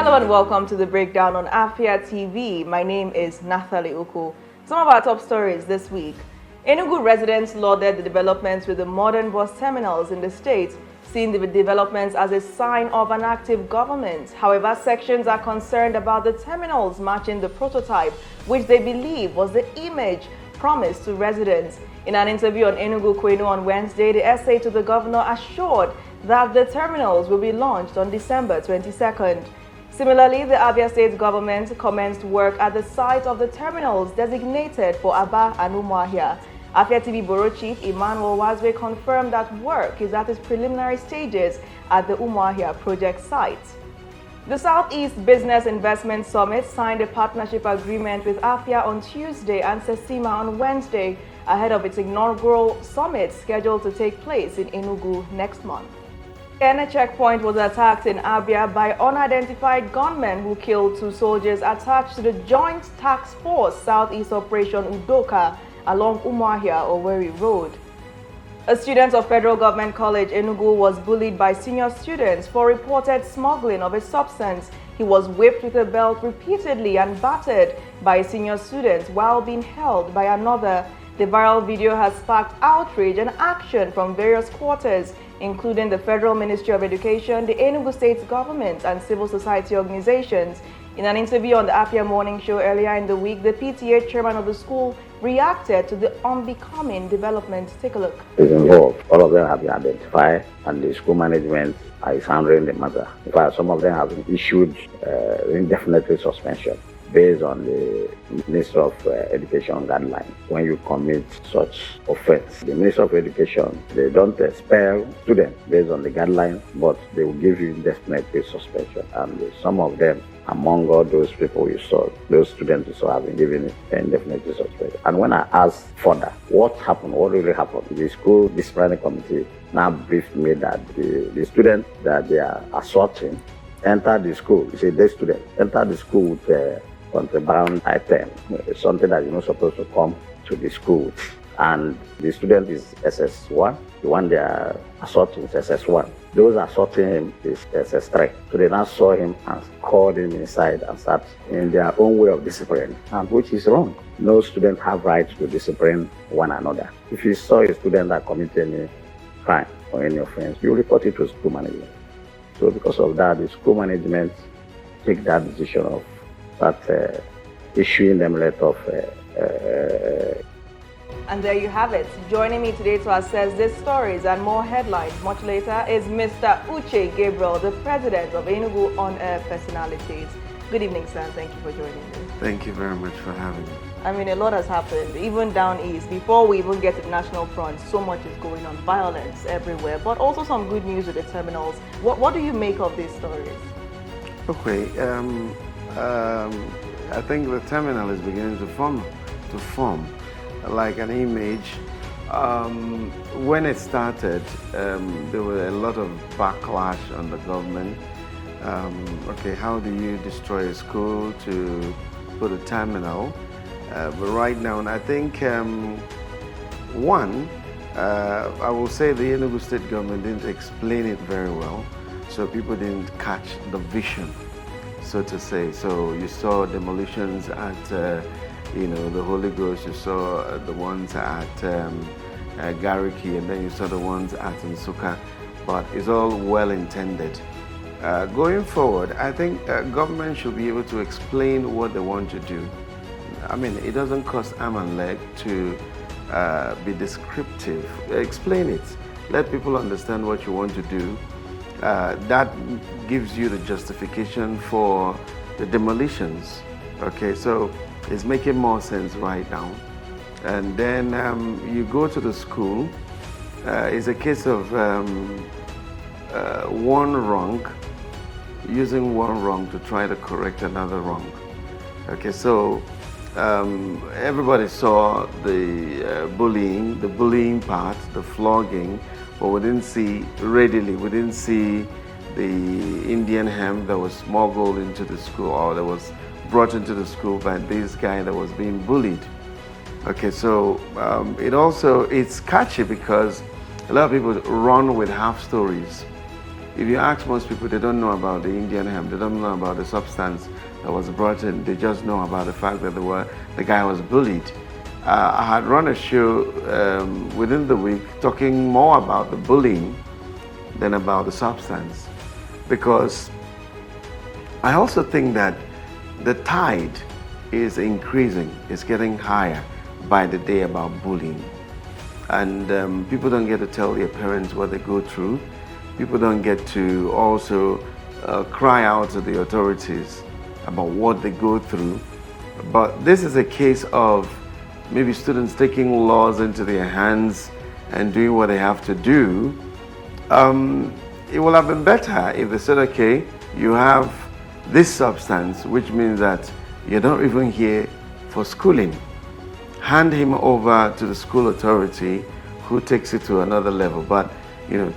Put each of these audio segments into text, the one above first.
Hello and welcome to the breakdown on Afia TV. My name is Nathalie Uku. Some of our top stories this week. Enugu residents lauded the developments with the modern bus terminals in the state, seeing the developments as a sign of an active government. However, sections are concerned about the terminals matching the prototype, which they believe was the image promised to residents. In an interview on Enugu Kwenu on Wednesday, the SA to the governor assured that the terminals will be launched on December 22nd. Similarly, the Afia state government commenced work at the site of the terminals designated for Aba and Umuahia. Afia TV Bureau Chief Emmanuel Wazwe confirmed that work is at its preliminary stages at the Umuahia project site. The Southeast Business Investment Summit signed a partnership agreement with Afia on Tuesday and Sesima on Wednesday ahead of its inaugural summit scheduled to take place in Enugu next month. A checkpoint was attacked in Abia by unidentified gunmen who killed 2 soldiers attached to the Joint Task Force Southeast Operation Udoka along Umuahia Owerri Road. A student of Federal Government College Enugu was bullied by senior students for reported smuggling of a substance. He was whipped with a belt repeatedly and battered by a senior student while being held by another. The viral video has sparked outrage and action from various quarters, including the Federal Ministry of Education, the Enugu State Government, and civil society organizations. In an interview on the Afia Morning Show earlier in the week, the PTA chairman of the school reacted to the unbecoming development. Take a look. Is involved. All of them have been identified, and the school management is handling the matter. In fact, some of them have been issued indefinite suspension based on the Ministry of Education guidelines. When you commit such offense, the Ministry of Education, they don't expel students based on the guidelines, but they will give you indefinite suspension. And some of them, among all those people you saw, those students you saw have been given indefinite suspension. And when I asked further, what happened, what really happened, the school disciplinary committee now briefed me that the student that they are assaulting entered the school. It's a day student, entered the school with a contraband item, something that you're not supposed to come to the school with. And the student is SS1, the one they are assaulting is SS1. Those assaulting him is SS3. So they now saw him and called him inside and started in their own way of discipline, and which is wrong. No student have right to discipline one another. If you saw a student that committed any crime or any offense, you report it to school management. So because of that, the school management take that decision of that issuing them letter of And there you have it. Joining me today to assess these stories and more headlines much later is Mr. Uche Gabriel, the president of Enugu Air Personalities. Good evening, sir. Thank you for joining me. Thank you very much for having me. I mean, a lot has happened, even down east. Before we even get to the national front, so much is going on, violence everywhere, but also some good news with the terminals. What do you make of these stories? Okay, I think the terminal is beginning to form like an image. When it started, there was a lot of backlash on the government. Okay, how do you destroy a school to put a terminal? But right now, and I think I will say the Enugu state government didn't explain it very well, so people didn't catch the vision, so to say. So you saw demolitions at the Holy Ghost, you saw the ones at Gariki, and then you saw the ones at Nsukka, but it's all well intended. Going forward, I think government should be able to explain what they want to do. I mean, it doesn't cost arm and leg to be descriptive. Explain it. Let people understand what you want to do. That gives you the justification for the demolitions. Okay, so it's making more sense right now. And then you go to the school. It's a case of one wrong, using one wrong to try to correct another wrong. Okay, so everybody saw the bullying part, the flogging, but we didn't see the Indian hemp that was smuggled into the school, or that was brought into the school by this guy that was being bullied. Okay, so it's catchy because a lot of people run with half stories. if you ask most people, they don't know about the Indian hemp. They don't know about the substance that was brought in. They just know about the fact that the guy was bullied. I had run a show within the week talking more about the bullying than about the substance, because I also think that the tide is increasing, it's getting higher by the day about bullying. And people don't get to tell their parents what they go through. People don't get to also cry out to the authorities about what they go through. But this is a case of maybe students taking laws into their hands and doing what they have to do. It would have been better if they said, okay, you have this substance, which means that you're not even here for schooling. Hand him over to the school authority who takes it to another level. But,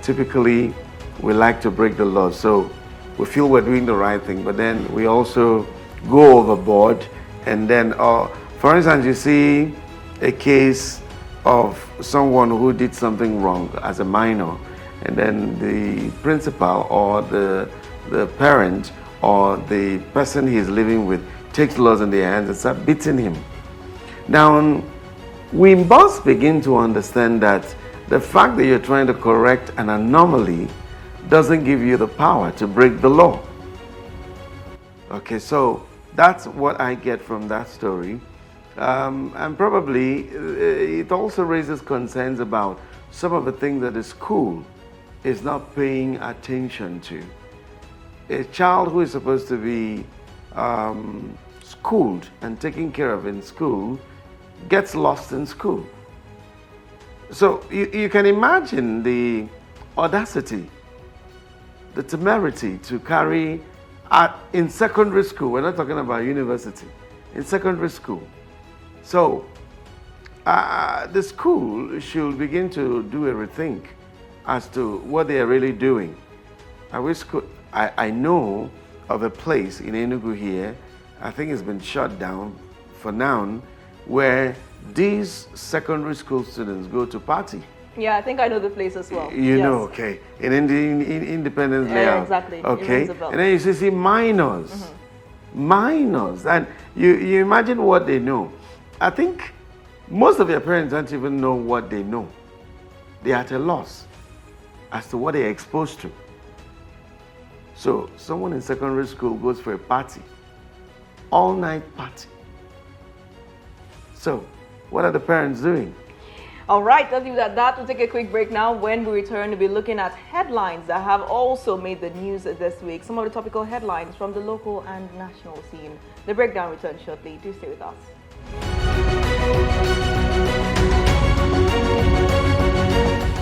typically we like to break the law. So we feel we're doing the right thing, but then we also go overboard. And then, for instance, you see a case of someone who did something wrong as a minor, and then the principal or the parent or the person he's living with takes laws in their hands and start beating him. Now, we must begin to understand that the fact that you're trying to correct an anomaly doesn't give you the power to break the law. Okay, so that's what I get from that story. And probably it also raises concerns about some of the things that the school is not paying attention to. A child who is supposed to be schooled and taken care of in school gets lost in school. So you can imagine the audacity, the temerity to carry in secondary school. We're not talking about university, in secondary school. So the school should begin to do a rethink as to what they are really doing. I know of a place in Enugu here, I think it's been shut down for now, where these secondary school students go to party. Yeah, I think I know the place as well. You know, okay. In Independence Layout. Yeah, exactly. Okay. And then you see minors. Mm-hmm. Minors. And you imagine what they know. I think most of their parents don't even know what they know. They are at a loss as to what they are exposed to. So someone in secondary school goes for a party, all-night party. So what are the parents doing? All right, let's leave it at that. We'll take a quick break now. When we return, we'll be looking at headlines that have also made the news this week. Some of the topical headlines from the local and national scene. The breakdown returns shortly. Do stay with us.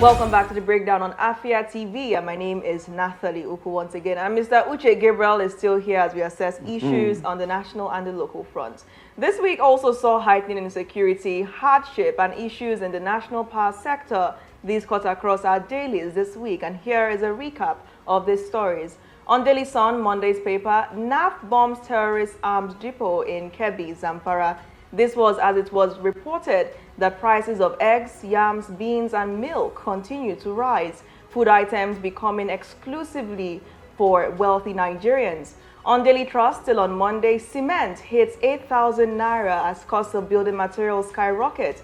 Welcome back to the breakdown on Afia TV, and my name is Nathalie Uku once again. And Mr. Uche Gabriel is still here as we assess issues on the national and the local front. This week also saw heightening insecurity, hardship, and issues in the national power sector. These cut across our dailies this week, and here is a recap of these stories. On Daily Sun, Monday's paper, NAF bombs terrorist arms depot in Kebbi, Zamfara. This was as it was reported that prices of eggs, yams, beans, and milk continue to rise, food items becoming exclusively for wealthy Nigerians. On Daily Trust, still on Monday, cement hits 8,000 naira as cost of building materials skyrocket.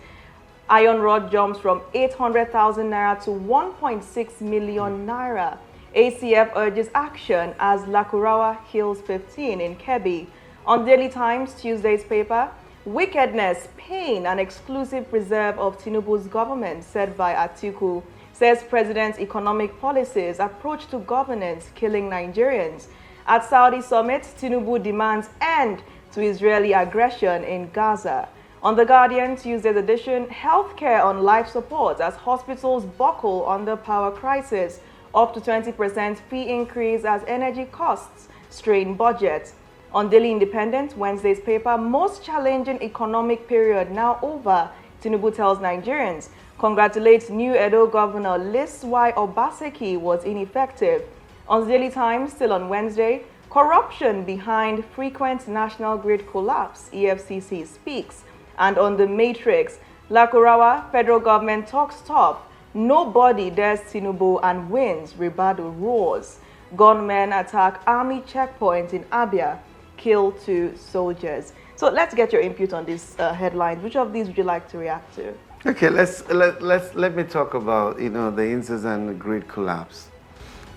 Iron rod jumps from 800,000 naira to 1.6 million naira. ACF urges action as Lakurawa Hills 15 in Kebbi. On Daily Times, Tuesday's paper, wickedness, pain, and exclusive preserve of Tinubu's government, said by Atiku, says president's economic policies approach to governance killing Nigerians. At Saudi summit, Tinubu demands end to Israeli aggression in Gaza. On The Guardian, Tuesday's edition, healthcare on life support as hospitals buckle under power crisis, up to 20% fee increase as energy costs strain budget. On Daily Independent, Wednesday's paper, most challenging economic period now over, Tinubu tells Nigerians, congratulates new Edo governor, lists why Obaseki was ineffective. On Daily Times, still on Wednesday, corruption behind frequent national grid collapse, EFCC speaks. And on The Matrix, Lakurawa, federal government talks top, Nobody dares Tinubu and wins, Ribadu roars. Gunmen attack army checkpoint in Afia, kill 2 soldiers. So let's get your input on these headlines. Which of these would you like to react to? Okay, let me talk about the incident grid collapse,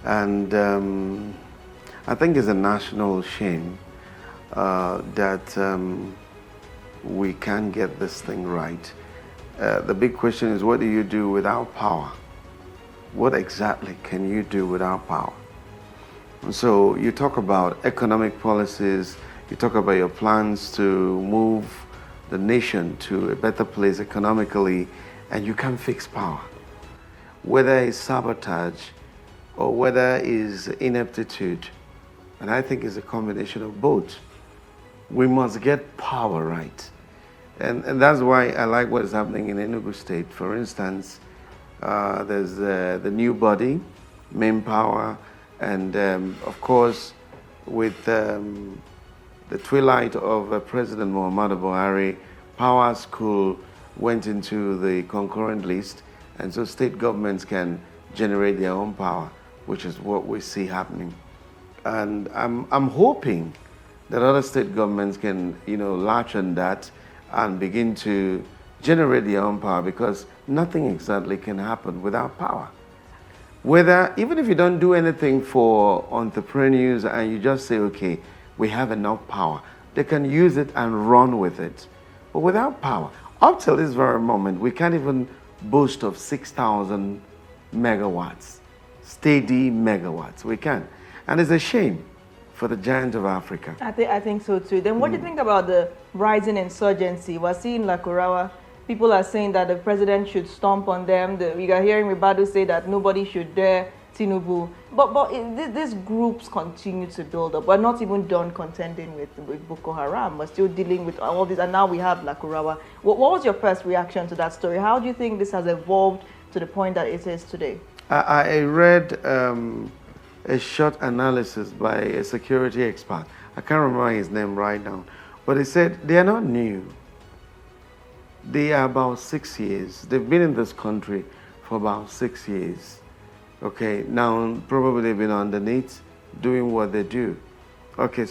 and I think it's a national shame that we can't get this thing right. The big question is, what do you do without power? What exactly can you do without power? So you talk about economic policies, you talk about your plans to move the nation to a better place economically, and you can't fix power. Whether it's sabotage or whether it's ineptitude, and I think it's a combination of both. We must get power right. And that's why I like what's happening in Enugu State. For instance, there's the new body, main power, and of course, with the twilight of President Muhammadu Buhari, Power School went into the concurrent list, and so state governments can generate their own power, which is what we see happening. And I'm hoping that other state governments can, latch on that and begin to generate their own power, because nothing exactly can happen without power. Even if you don't do anything for entrepreneurs and you just say, okay, we have enough power, they can use it and run with it. But without power, up till this very moment, we can't even boast of 6,000 megawatts, steady megawatts. We can't. And it's a shame for the giant of Africa. I think so too. Then what do you think about the rising insurgency? We're seeing Lakurawa. People are saying that the president should stomp on them. We are hearing Ribadu say that nobody should dare Tinubu. But these groups continue to build up. We're not even done contending with Boko Haram. We're still dealing with all this. And now we have Lakurawa. What was your first reaction to that story? How do you think this has evolved to the point that it is today? I read a short analysis by a security expert. I can't remember his name right now. But he said they are not new. They are about 6 years. They've been in this country for about 6 years. Okay, now probably they've been underneath doing what they do. Okay,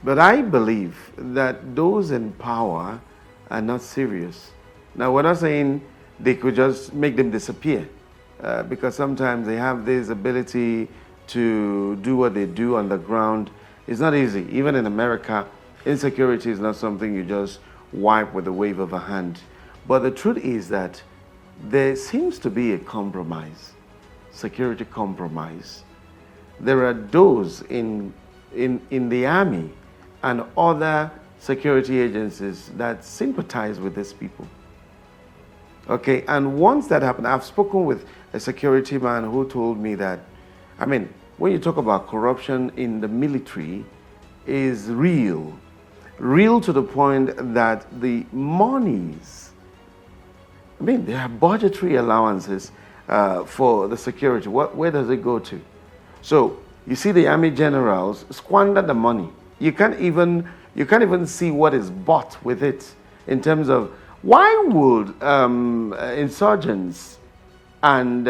but I believe that those in power are not serious. Now, we're not saying they could just make them disappear, because sometimes they have this ability to do what they do on the ground. It's not easy. Even in America, insecurity is not something you just wipe with a wave of a hand. But the truth is that there seems to be a compromise, security compromise. There are those in the army and other security agencies that sympathize with these people. Okay, and once that happened, I've spoken with a security man who told me that, when you talk about corruption in the military, is real to the point that the monies, there are budgetary allowances for the security. Where does it go to? So you see the army generals squander the money. You can't even see what is bought with it, in terms of why would insurgents and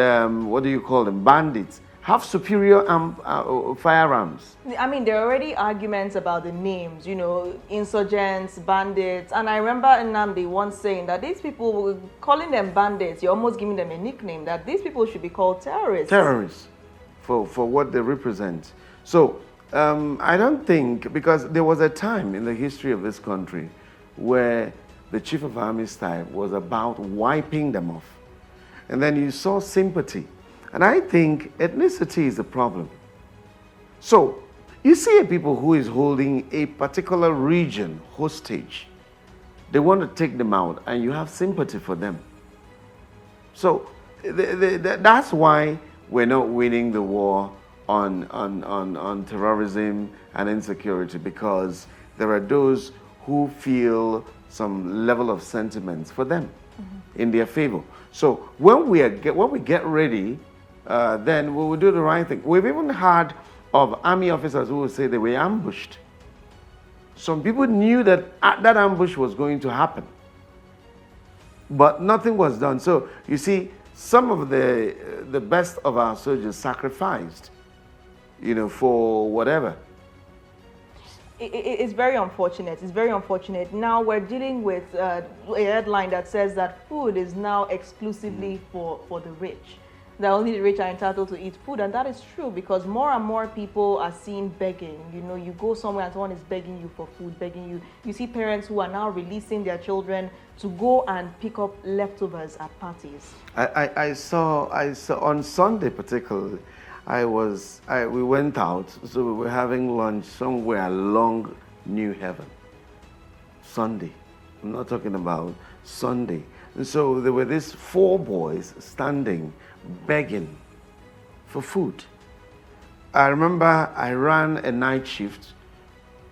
bandits have superior firearms? There are already arguments about the names, insurgents, bandits. And I remember Nnamdi once saying that these people, calling them bandits, you're almost giving them a nickname, that these people should be called terrorists. Terrorists, for what they represent. So I don't think, because there was a time in the history of this country where the chief of army staff was about wiping them off. And then you saw sympathy. And I think ethnicity is the problem. So you see a people who is holding a particular region hostage. They want to take them out, and you have sympathy for them. So that's why we're not winning the war on terrorism and insecurity, because there are those who feel some level of sentiments for them in their favor. So when we get ready, then we will do the right thing. We've even heard of army officers who will say they were ambushed. Some people knew that ambush was going to happen, but nothing was done. So you see, some of the best of our soldiers sacrificed, for whatever. It's very unfortunate. It's very unfortunate. Now we're dealing with a headline that says that food is now exclusively for the rich. That only the rich are entitled to eat food, and that is true because more and more people are seen begging. You go somewhere and someone is begging you for food, begging you. You see parents who are now releasing their children to go and pick up leftovers at parties. I saw on Sunday particularly. We went out, so we were having lunch somewhere along New Haven. Sunday. I'm not talking about Sunday. And so there were these 4 boys standing, begging for food. I remember I ran a night shift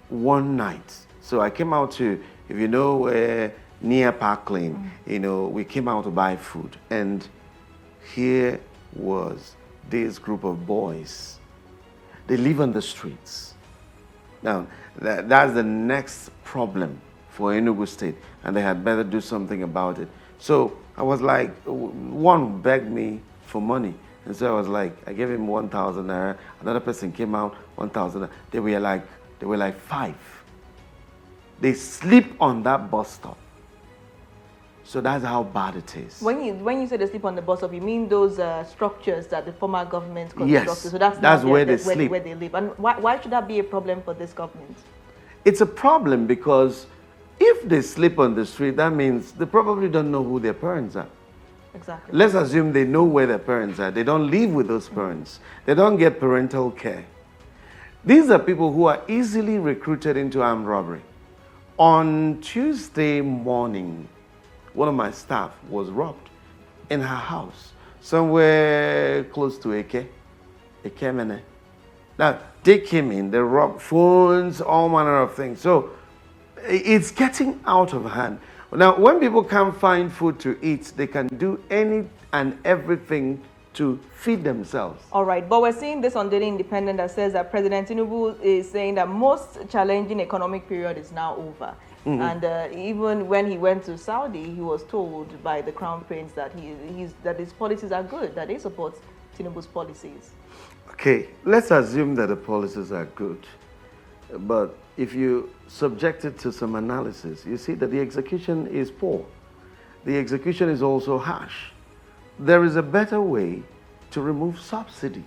one night. So I came out to, if you know, near Park Lane, we came out to buy food. And here was this group of boys. They live on the streets. Now, that's the next problem for Enugu State, and they had better do something about it. So I was like, one begged me for money, and so I was like, I gave him 1,000 naira. Another person came out, 1,000. They were like 5. They sleep on that bus stop. So that's how bad it is. When you say they sleep on the bus stop, you mean those structures that the former government constructed? Yes, so that's where they sleep. Where they live. And why should that be a problem for this government? It's a problem because if they sleep on the street, that means they probably don't know who their parents are. Exactly. Let's assume they know where their parents are. They don't live with those parents. They don't get parental care. These are people who are easily recruited into armed robbery. On Tuesday morning, one of my staff was robbed in her house, somewhere close to Ekemene. Now, they came in, they robbed phones, all manner of things. So it's getting out of hand. Now, when people can't find food to eat, they can do any and everything to feed themselves. All right, but we're seeing this on Daily Independent that says that President Tinubu is saying that most challenging economic period is now over. And even when he went to Saudi, he was told by the Crown Prince that that his policies are good, that he supports Tinubu's policies. Okay, let's assume that the policies are good. But if you subject it to some analysis, you see that the execution is poor. The execution is also harsh. There is a better way to remove subsidy.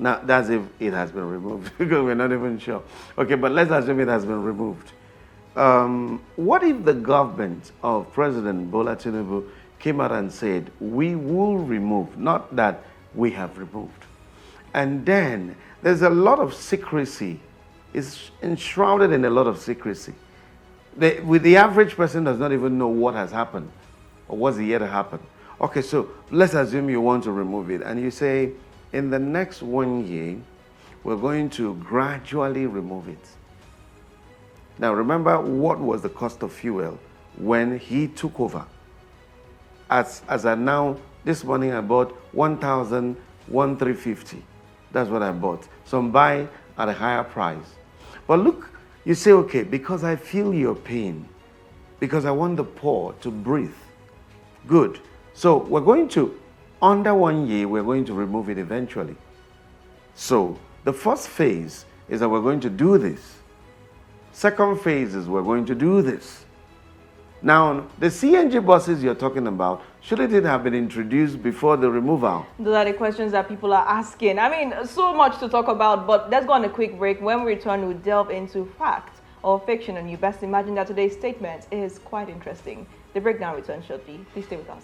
Now, that's if it has been removed, because we're not even sure. Okay, but let's assume it has been removed. What if the government of President Bola Tinubu came out and said, we will remove, not that we have removed. And then there's a lot of secrecy. It's enshrouded in a lot of secrecy. The average person does not even know what has happened or what's yet to happen. Okay, so let's assume you want to remove it and you say, in the next 1 year, we're going to gradually remove it. Now, remember what was the cost of fuel when he took over? As I now, this morning I bought 1,350. That's what I bought. So I'm buying at a higher price. But look, you say, okay, because I feel your pain, because I want the poor to breathe. Good. So we're going to, under 1 year, we're going to remove it eventually. So the first phase is that we're going to do this. Second phase is we're going to do this. Now, the CNG buses you're talking about, shouldn't it have been introduced before the removal? Those are the questions that people are asking. I mean, so much to talk about, but let's go on a quick break. When we return, we'll delve into fact or fiction, and you best imagine that today's statement is quite interesting. The breakdown returns shortly. Please stay with us.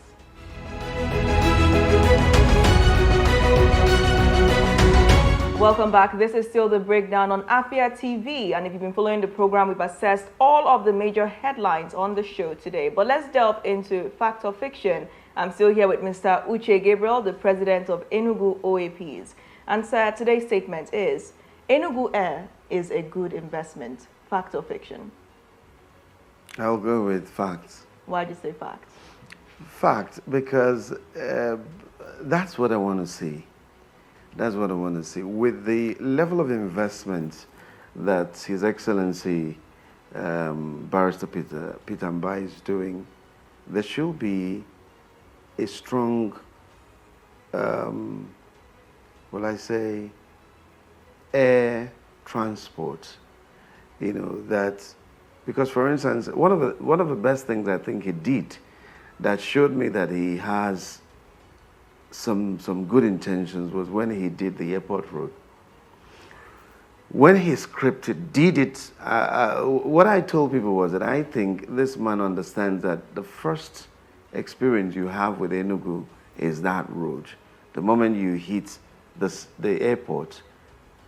Welcome back. This is still the breakdown on Afia TV, and if you've been following the program, we've assessed all of the major headlines on the show today. But let's delve into fact or fiction. I'm still here with Mr. Uche Gabriel, the president of Enugu OAPs. And sir, today's statement is, Enugu Air is a good investment. Fact or fiction? I'll go with facts. Why do you say fact? Fact, because that's what I want to see. That's what I want to see. With the level of investment that His Excellency Barrister Peter Mbai is doing, there should be a strong, will I say, air transport. You know, that, because for instance, one of the best things I think he did that showed me that he has some good intentions was when he did the airport road. When he scripted, did it, what I told people was that I think this man understands that the first experience you have with Enugu is that road. The moment you hit the airport,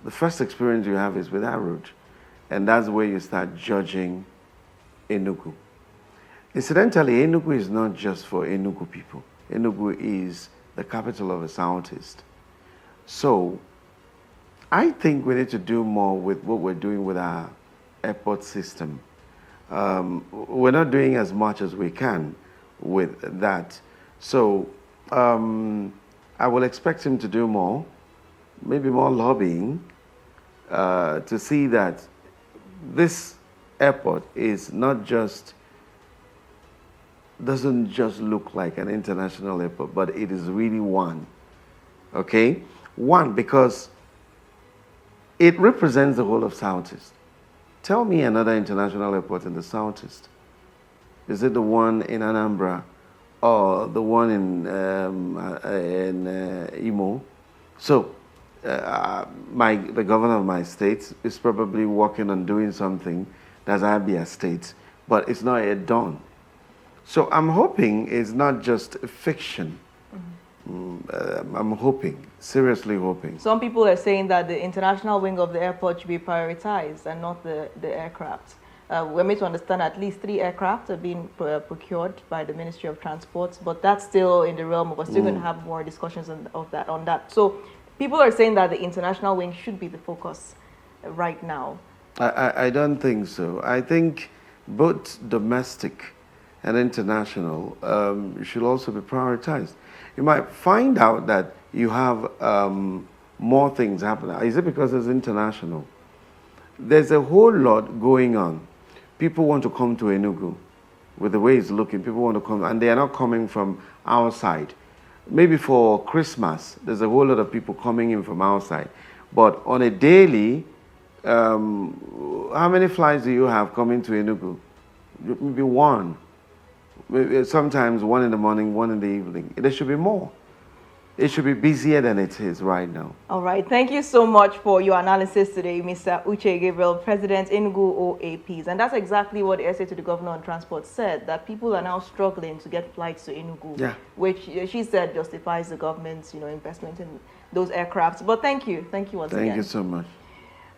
the first experience you have is with that road. And that's where you start judging Enugu. Incidentally, Enugu is not just for Enugu people. Enugu is the capital of the Southeast. So I think we need to do more with what we're doing with our airport system. We're not doing as much as we can with that. So I will expect him to do more, maybe more lobbying, to see that this airport is not just, doesn't just look like an international airport, but it is really one. Okay? One, because it represents the whole of Southeast. Tell me another international airport in the Southeast. Is it the one in Anambra or the one in Imo? So, the governor of my state is probably working on doing something that's Abia State, but it's not yet done. So I'm hoping it's not just a fiction. I'm hoping, seriously hoping. Some people are saying that the international wing of the airport should be prioritized and not the aircraft. We're made to understand at least 3 aircraft are being procured by the Ministry of Transport, but that's still in the realm of, we're still going to have more discussions on that. So people are saying that the international wing should be the focus right now. I don't think so. I think both domestic and international should also be prioritized. You might find out that you have more things happening. Is it because it's international? There's a whole lot going on. People want to come to Enugu with the way it's looking. People want to come, and they are not coming from outside. Maybe for Christmas, there's a whole lot of people coming in from outside. But on a daily, how many flights do you have coming to Enugu? Maybe one. Sometimes 1 in the morning, 1 in the evening. There should be more. It should be busier than it is right now. All right. Thank you so much for your analysis today, Mr. Uche Gabriel, President, Enugu OAPs. And that's exactly what the essay to the Governor on Transport said, that people are now struggling to get flights to Enugu, which she said justifies the government's investment in those aircrafts. But thank you. Thank you once again. Thank you so much.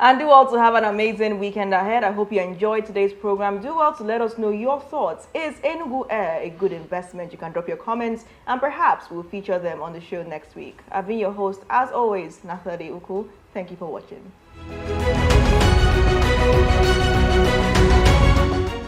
And do also have an amazing weekend ahead. I hope you enjoyed today's program. Do also let us know your thoughts. Is Enugu Air a good investment? You can drop your comments and perhaps we'll feature them on the show next week. I've been your host, as always, Nathali Uku. Thank you for watching.